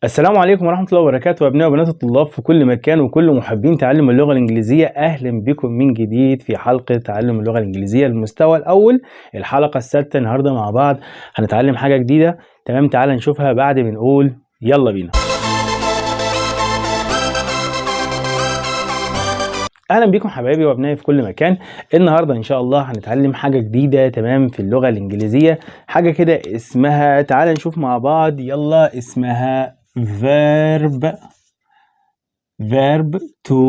السلام عليكم ورحمة الله وبركاته أبناء وبنات الطلاب في كل مكان وكل محبين تعلم اللغة الإنجليزية. أهلا بكم من جديد في حلقة تعلم اللغة الإنجليزية المستوى الأول، الحلقة السادسة. النهاردة مع بعض هنتعلم حاجة جديدة. تمام، تعال نشوفها بعد ما نقول يلا بينا. اهلا بكم حبايبي وابنائي في كل مكان. النهارده ان شاء الله هنتعلم حاجه جديده تمام في اللغه الانجليزيه، حاجه كده اسمها، تعال نشوف مع بعض يلا، اسمها verb to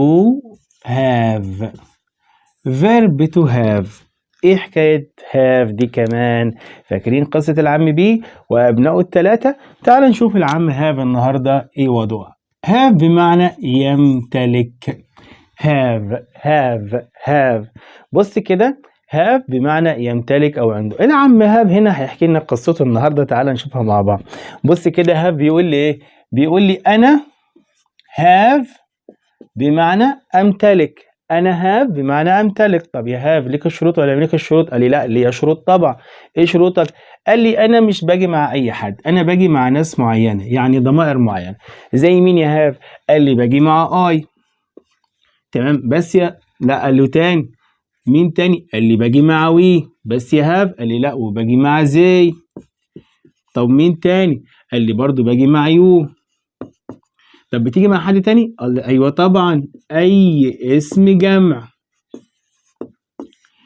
have. verb to have. ايه حكايه have دي كمان؟ فاكرين قصه العم بي وابنائه الثلاثه؟ تعال نشوف العم have النهارده ايه وضعه. have بمعنى يمتلك. have. بص كده، have بمعنى يمتلك او عنده. العم have هنا هيحكي لنا قصته النهارده، تعال نشوفها مع بعض. بص كده، have بيقول لي ايه؟ بيقول لي انا have بمعنى امتلك. انا have بمعنى امتلك. طب يا have ليك شروط ولا ليك شروط؟ قال لي لا ليا شروط طبعا. ايه شروطك؟ قال لي انا مش باجي مع اي حد، انا باجي مع ناس معينه، يعني ضمائر معينه. زي مين يا have؟ قال لي باجي مع I. تمام، بس يا لا. قال له تاني مين تاني؟ قال لي باجي مع وي. بس يا هاف؟ قال لي لا وباجي مع زي. طب مين تاني؟ قال لي برضو باجي مع يو. طب بتيجي مع حد تاني؟ قال لي ايوه طبعا، اي اسم جمع.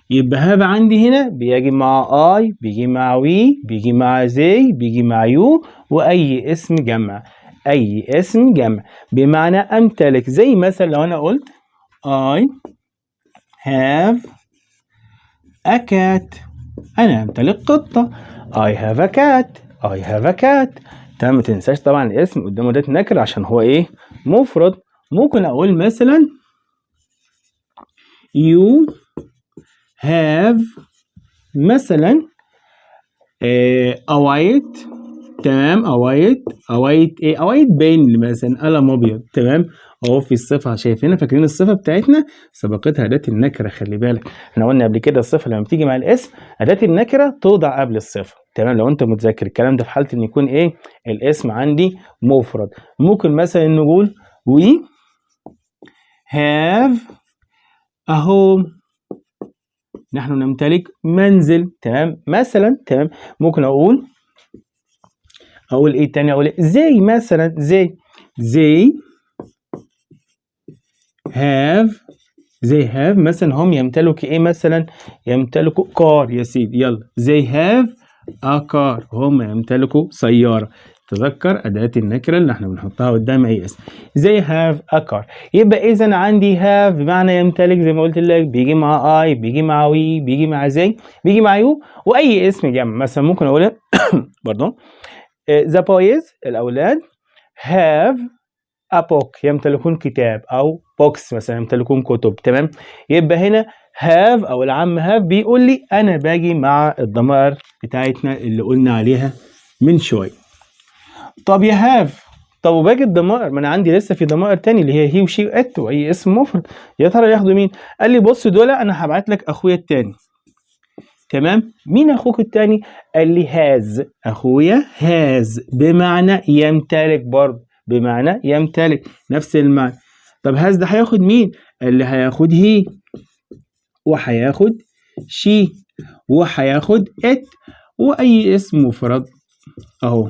يبقى هاف عندي هنا بيجي مع اي، بيجي مع وي، بيجي مع زي، بيجي مع يو، واي اسم جمع. اي اسم جمع بمعنى امتلك. زي مثلا لو انا قلت I have a cat، أنا أمتلك قطة. I have a cat. تمام، ما تنساش طبعا الاسم قدامه ده نكر عشان هو إيه؟ مفرد. ممكن أقول مثلا you have مثلا a white. تمام، أوايت إيه؟ أوايت بين مثلا قلم أبيض. تمام، أهو في الصفة شايفينها. فاكرين الصفة بتاعتنا سبقتها أداة النكرة، خلي بالك إحنا قلنا قبل كده الصفة لما بتيجي مع الاسم أداة النكرة توضع قبل الصفة. تمام، لو أنت متذكر الكلام ده في حالة إن يكون إيه؟ الاسم عندي مفرد. ممكن مثلا نقول we have a home، نحن نمتلك منزل. تمام مثلا. تمام، ممكن أقول ايه تاني؟ اقول إيه؟ زي مثلا زي have مثلا هم يمتلكوا ايه؟ مثلا يمتلكوا كار يا سيدي. يلا they have a car، هم يمتلكوا سيارة. تذكر أداة النكرة اللي احنا بنحطها قدام أي اسم. they have a car. يبقى إذا عندي have بمعنى يمتلك، زي ما قلت لك بيجي مع I، بيجي مع we، بيجي مع زي، بيجي مع you، وأي اسم جمع. مثلا ممكن أقول برضه the boys الأولاد have a book، يمتلكون كتاب، أو books مثلا يمتلكون كتب. تمام، يبقى هنا have أو العم have بيقول لي أنا باجي مع الضمائر بتاعتنا اللي قلنا عليها من شوية. طب يا have، طب وباقي الضمائر، ما أنا عندي لسه في ضمائر تاني اللي هي he وشي وات وأي اسم مفرد. يا ترى ياخدوا مين؟ قال لي بص دول أنا هبعت لك أخويا التاني. تمام، مين اخوك التاني؟ قال لي هاز. اخويا هاز بمعنى يمتلك، برضه بمعنى يمتلك، نفس المعنى. طب هاز ده هياخد مين؟ قال لي هياخد هي، وهياخد شي، وهياخد ات، واي اسم مفرد اهو.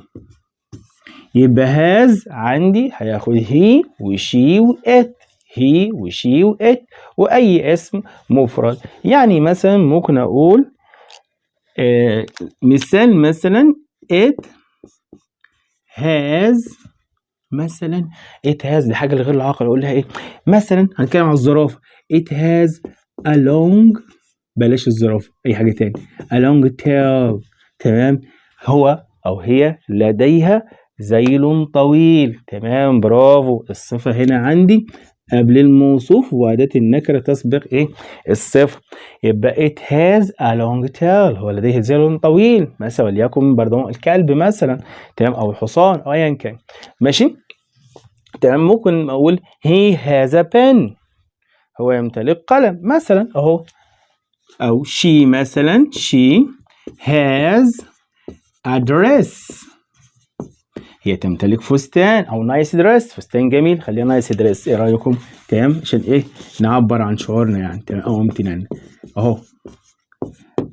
يبقى هاز عندي هياخد هي وشي وات، هي وشي وات، واي اسم مفرد. يعني مثلا ممكن اقول مثال مثلا it has، مثلا it has دي حاجة لغير العاقل، أقول لها إيه؟ مثلا هنتكلم عن الزرافة it has a long، بلاش الزرافة أي حاجة تاني، a long tail. تمام، هو أو هي لديها ذيل طويل. تمام، برافو. الصفة هنا عندي قبل الموصوف وأداة النكرة تسبق إيه؟ الصفة. يبقى it has a long tail، هو لديه ذيل طويل مثلا، وليكن برضه الكلب مثلا. تمام، أو الحصان أو أيا كان. ماشي. تمام، ممكن أقول he has a pen، هو يمتلك قلم مثلا أهو. أو she مثلا she has a dress. هي تمتلك فستان أو نايس دريس، فستان جميل، خليها نايس دريس. إيه رأيكم؟ تمام، عشان إيه؟ نعبر عن شعورنا يعني. تمام، أو امتنان أهو.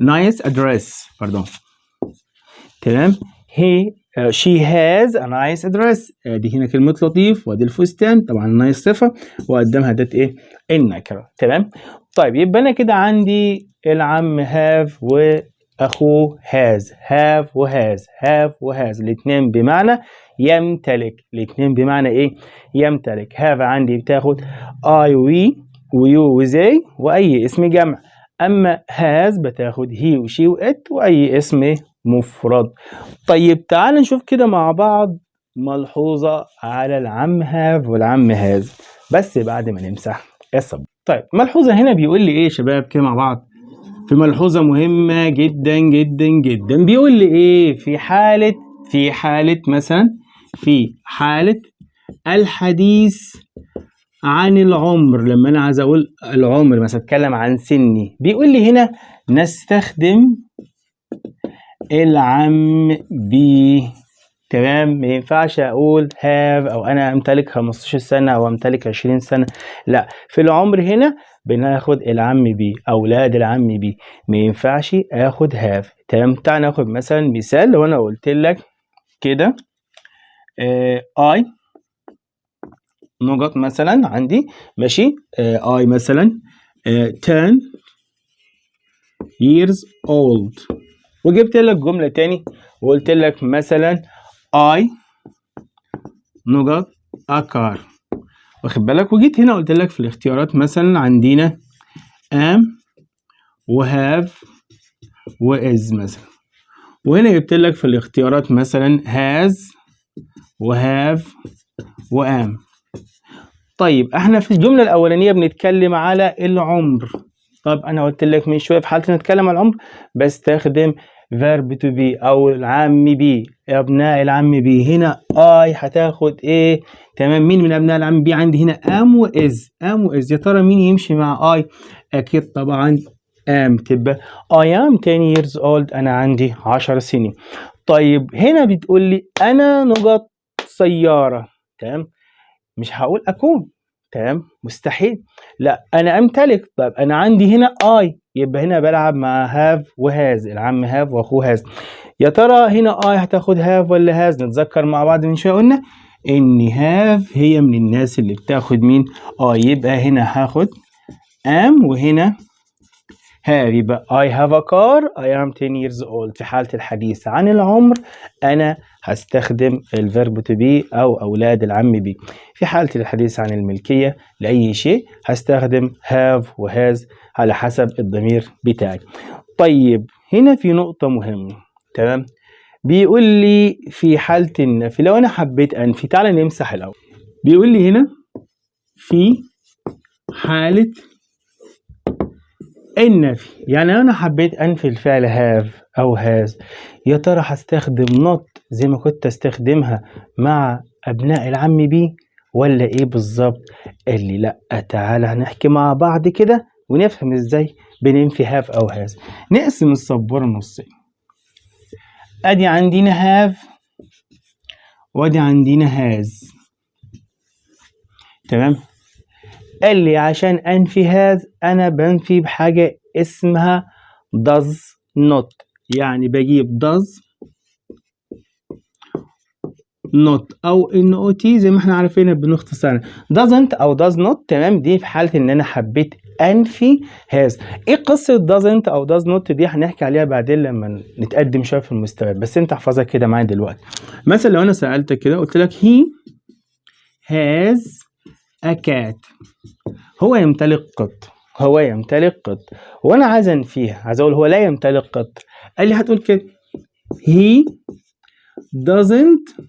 نايس دريس، باردون. تمام. she has a nice dress. دي هنا كلمة لطيف، وادي الفستان، طبعا نايس صفة، وقدامها أداة إيه؟ النكرة. تمام. طيب يبقى أنا كده عندي العم have وأخوه has. have وhas الاتنين بمعنى يمتلك. الاتنين بمعنى إيه؟ يمتلك. have عندي بتاخد I we ويو وزي وأي اسم جمع. أما has بتاخد he وشي وإت وأي اسم مفرد. طيب تعال نشوف كده مع بعض ملحوظة على العم have والعم has، بس بعد ما نمسح الصب. طيب ملحوظة هنا بيقول لي ايه يا شباب كده مع بعض؟ في ملحوظة مهمة جدا جدا جدا، بيقول لي ايه؟ في حالة مثلا، في حالة الحديث عن العمر، لما انا عايز اقول العمر مثلا اتكلم عن سني، بيقول لي هنا نستخدم العم بي. تمام، ما ينفعش اقول have او انا امتلك 15 سنة او امتلك 20 سنة، لا، في العمر هنا بناخد العم بي، اولاد العم بي، ما ينفعش اخد have. تمام. تعال ناخد مثلا مثال. لو انا قلت لك كده I نقط مثلا عندي، ماشي، I مثلا 10 years old، وجبت لك جملة تاني وقلت لك مثلا I نقط a car، واخد بالك، وجيت هنا قلت لك في الاختيارات مثلا عندنا am وhave وis مثلا، وهنا جبت لك في الاختيارات مثلا has وhave وam. طيب احنا في الجملة الأولانية بنتكلم على العمر. طب أنا قلت لك من شوية في حالة نتكلم عن العمر بستخدم verb to be أو العم بي، أبناء العم بي. هنا I هتاخد إيه؟ تمام. مين من أبناء العم بي عندي هنا؟ am وis. يا ترى مين يمشي مع I؟ أكيد طبعا am. تبقى I am 10 years old، أنا عندي 10 سنين. طيب هنا بتقول لي أنا نقط سيارة. تمام، مش هقول أكون. تمام، مستحيل. لا، أنا أمتلك. طب أنا عندي هنا I، يبقى هنا بلعب مع have وhas، العم have وأخوه has. يا ترى هنا I هتاخد have ولا has؟ نتذكر مع بعض من شوية قلنا إن have هي من الناس اللي بتاخد مين؟ يبقى هنا هاخد am وهنا have، يبقى I have a car I am 10 years old. في حالة الحديث عن العمر أنا هستخدم الverb to be أو أولاد العم بي. في حالة الحديث عن الملكية لأي شيء هستخدم have وhas على حسب الضمير بتاعي. طيب هنا في نقطة مهمة. تمام، بيقول لي في حالة النفي، لو أنا حبيت أنفي، تعالى نمسح الأول. بيقول لي هنا في حالة النفي، يعني أنا حبيت أنفي الفعل have أو has، يا ترى هستخدم not زي ما كنت أستخدمها مع أبناء العم بي ولا إيه بالظبط؟ قال لي لأ، تعالى هنحكي مع بعض كده ونفهم إزاي بننفي have أو has. نقسم السبورة نصين، أدي عندنا have وأدي عندنا has. تمام، قال لي عشان أنفي has أنا بنفي بحاجة اسمها does not، يعني بجيب does not أو not زي ما احنا عارفين بنختصرها doesn't أو does not. تمام، دي في حالة إن أنا حبيت أنفي has. إيه قصة doesn't أو does not دي؟ هنحكي عليها بعدين لما نتقدم شوية في المستوى، بس أنت احفظها كده معايا دلوقتي. مثلا لو أنا سألتك كده قلت لك he has a cat، هو يمتلك قط، هو يمتلك قط، وانا عايز انفيها، عايز اقول هو لا يمتلك قط. قال لي هتقول كده he doesn't،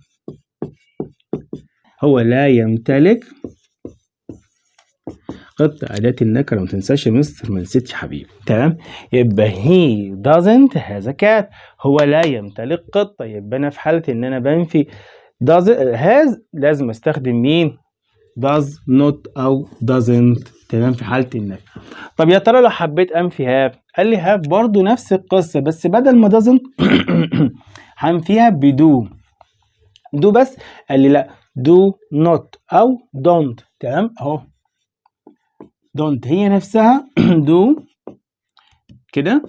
هو لا يمتلك قط، أداة النكرة. ما تنساش يا مستر، ما نسيتش حبيبي. تمام، يبقى he doesn't has a cat، هو لا يمتلك قط. يبقى انا في حالة ان انا بنفي has لازم استخدم مين؟ does not أو doesn't. تمام، في حالة النفي. طب يا ترى لو حبيت أنفي have، قال لي have برضو نفس القصة، بس بدل ما doesn't هنفيها بدون do بس، قال لي لا do not أو don't. تمام أهو don't هي نفسها do كده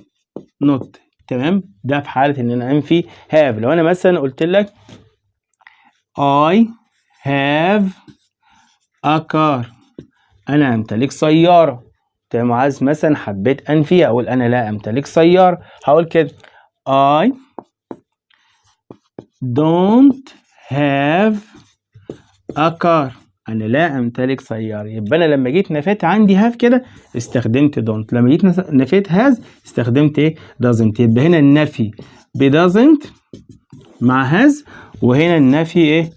not. تمام ده في حالة إن أنا أنفي have. لو أنا مثلا قلت لك I have a car، أنا أمتلك سيارة. تمام عايز مثلا حبيت أنفي أقول أنا لا أمتلك سيارة، هقول كده I don't have a car، أنا لا أمتلك سيارة. يبقى أنا لما جيت نفيت عندي have كده استخدمت don't، لما جيت نفيت has استخدمت إيه؟ doesn't. يبقى هنا النفي ب doesn't مع has، وهنا النفي إيه؟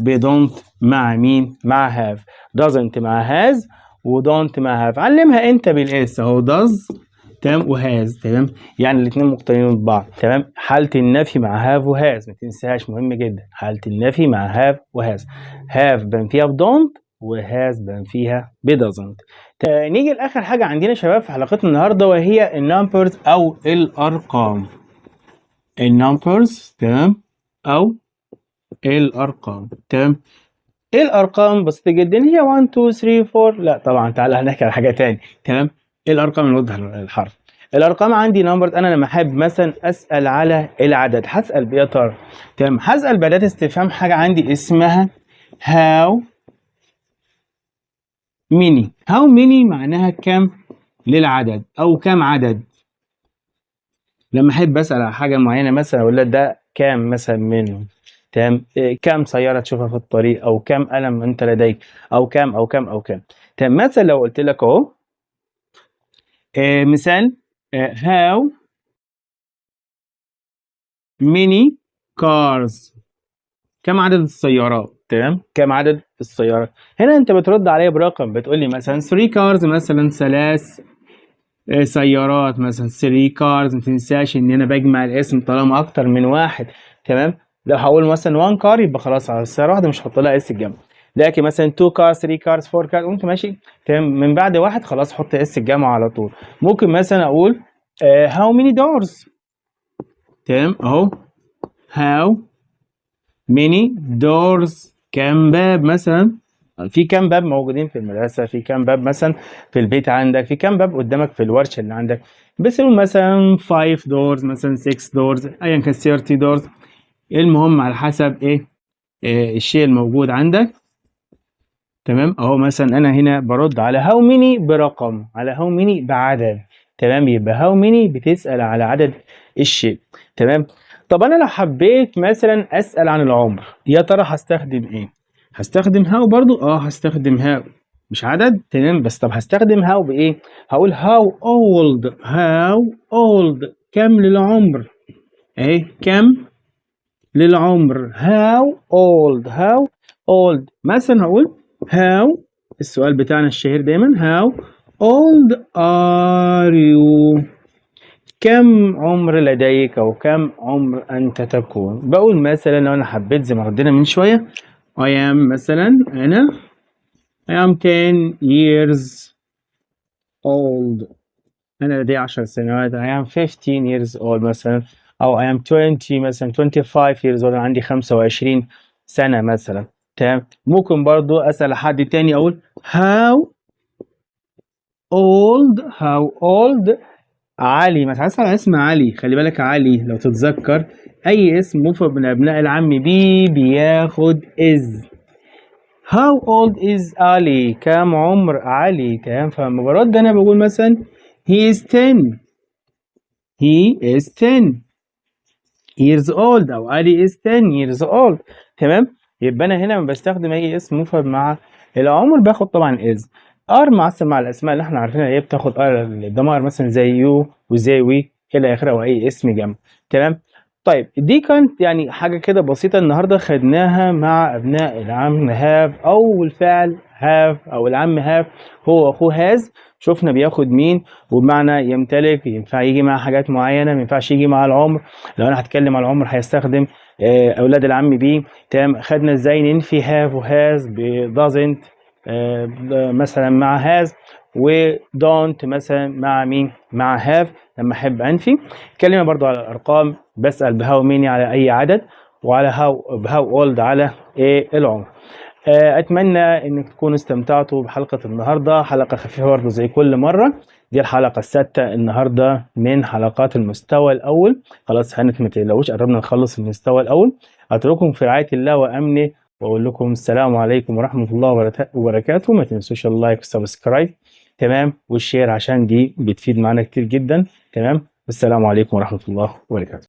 ب don't مع مين؟ مع have. doesn't مع has و don't مع have. علمها أنت بالإس أهو does تمام وهاز. تمام يعني الاثنين مقترنين ببعض. تمام حالة النفي مع هاف وهاز ما تنساهاش، مهم جدا. حالة النفي مع هاف وهاز، هاف بنفيها بدونت وهاز بنفيها بدازنت. نيجي لاخر حاجة عندنا شباب في حلقتنا النهارده وهي النمبرز او الارقام. النمبرز تمام او الارقام. تمام ايه الارقام؟ بسيطة جدا، هي 1 2 3 4. لا طبعا تعالى هنحكي على حاجة تاني. تمام ايه الارقام اللي وضح الحرف؟ الارقام عندي نمبرز. انا لما احب مثلا اسال على العدد هسال بايه يا ترى؟ تمام هسال باداه استفهام حاجه عندي اسمها هاو ميني. هاو ميني معناها كم للعدد او كم عدد. لما احب اسال على حاجه معينه مثلا اقول لك ده كام مثلا منهم. تمام كم سياره تشوفها في الطريق، او كم قلم انت لديك، او كم او كم او كم. تمام مثلا لو قلت لك اهو مثال how many cars، كم عدد السيارات. تمام كم عدد السيارات. هنا انت بترد عليا برقم، بتقول لي مثلا 3 cars، مثلا 3 سيارات، مثلا 3 cars. ما تنساش ان انا بجمع الاسم طالما اكتر من واحد. تمام لو هقول مثلا 1 car يبقى خلاص على السياره واحده مش هحط لها اس الجمع، لكن مثلا 2 cars 3 cars 4 cars وانت ماشي. تمام من بعد واحد خلاص حط اس الجمع على طول. ممكن مثلا اقول how many doors. تمام اهو how many doors، كام باب مثلا. في كام باب موجودين في المدرسة، في كام باب مثلا في البيت عندك، في كام باب قدامك في الورشة اللي عندك. بس يقول مثلا 5 doors، مثلا 6 doors، ايا كان 30 doors. المهم على حسب ايه الشيء الموجود عندك. تمام اهو مثلا انا هنا برد على how many برقم، على how many بعدد. تمام يبقى how many بتسأل على عدد الشيء. تمام طب انا لو حبيت مثلا اسأل عن العمر يا ترى هستخدم ايه؟ هستخدم how برضو هستخدم how مش عدد. تمام بس طب هستخدم how بايه؟ هقول how old. how old كم للعمر اهي كم للعمر. how old how old. مثلا هقول how، السؤال بتاعنا الشهير دايما how old are you، كم عمر لديك او كم عمر انت تكون. بقول مثلا لو انا حبيت زي ما ردينا من شويه I am، مثلا انا I am 10 years old، انا لدي 10 سنوات. I am 15 years old مثلا، او I am 20 مثلا 25 years old، أنا عندي 25 سنة مثلا. تمام ممكن برضو اسأل حد تاني اقول how old علي مثلا. اسأل على اسم علي، خلي بالك علي لو تتذكر اي اسم مفرد من ابناء العم بي بياخد is. how old is علي، كم عمر علي. تمام فلما برد انا بقول مثلا he is 10 years old، او علي is 10 years old. تمام يبقى انا هنا لما بستخدم اي اسم مفرد مع العمر باخد طبعا is. ار معصر مع الاسماء اللي احنا عارفينها اللي هي بتاخد ار الضمائر مثلا زي يو وزي وي الى اخره، او اي اسم جمع. تمام طيب دي كانت يعني حاجه كده بسيطه النهارده خدناها مع ابناء العم هاف، او الفعل هاف او العم هاف هو اخوه هاز. شفنا بياخد مين وبمعنى يمتلك، ينفع يجي مع حاجات معينه، ما ينفعش يجي مع العمر. لو انا هتكلم على العمر هيستخدم اولاد العم بيه. تمام خدنا ازاي ننفي هاف وهاز ب doesn't مثلا مع هاز، ودونت مثلا مع مين؟ مع هاف لما احب انفي. اتكلمنا برضو على الارقام، بسال بهاو ميني على اي عدد، وعلى how old على العمر. اتمنى انك تكونوا استمتعتوا بحلقة النهاردة، حلقة خفيفة برضه زي كل مرة. دي الحلقة السادسة النهاردة من حلقات المستوى الاول. خلاص ما تقلقوش، قربنا نخلص المستوى الاول. اترككم في رعاية الله وامنه، واقول لكم السلام عليكم ورحمة الله وبركاته. ما تنسوش اللايك والسبسكرايب، تمام، والشير، عشان دي بتفيد معنا كتير جدا. تمام، السلام عليكم ورحمة الله وبركاته.